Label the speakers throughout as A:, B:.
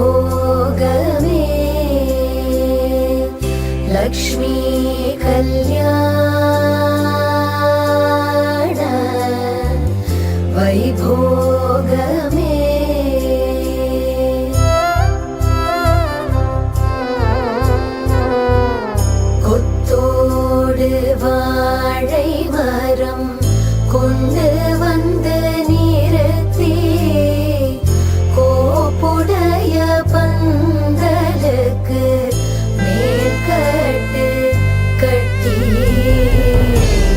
A: वैभोगमे लक्ष्मी कल्याण वैभोगमे கொத்தோடு வாழை மரம் கொண்டு வந்து நிறுத்தி கோப்புடைய பந்தலுக்கு மேற்கட்டு கட்டி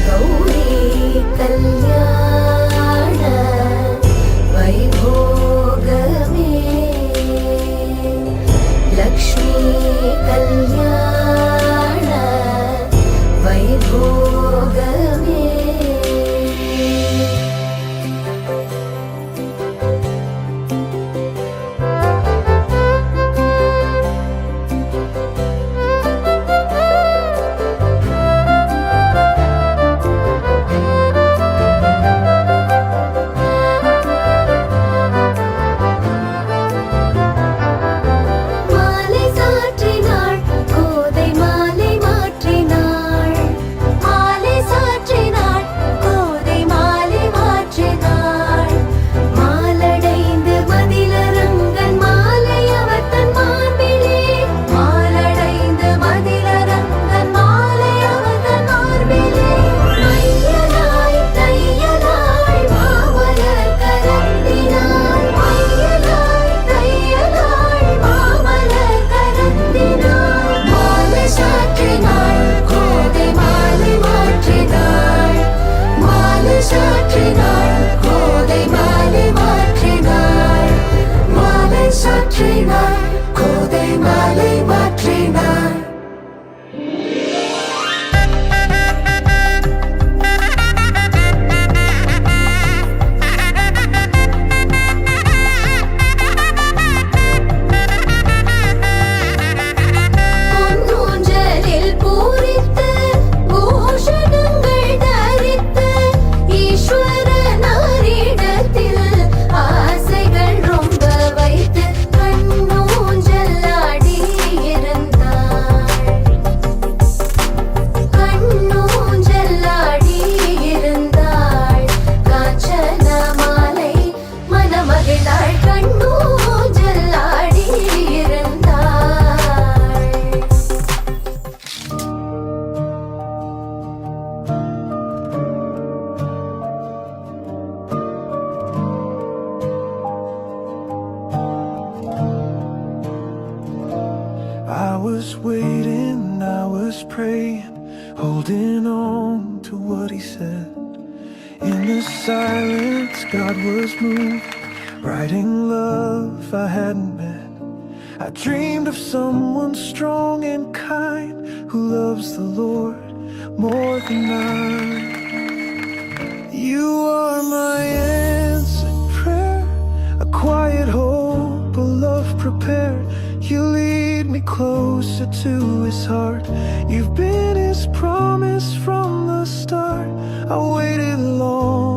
A: கௌரி கல்யாண
B: praying, holding on to what he said. In the silence, God was moved, writing love I hadn't met. I dreamed of someone strong and kind who loves the Lord more than I. You are my answered prayer, a quiet hope, a love prepared. You lead me closer to his heart. You've been his promise from the start. I waited long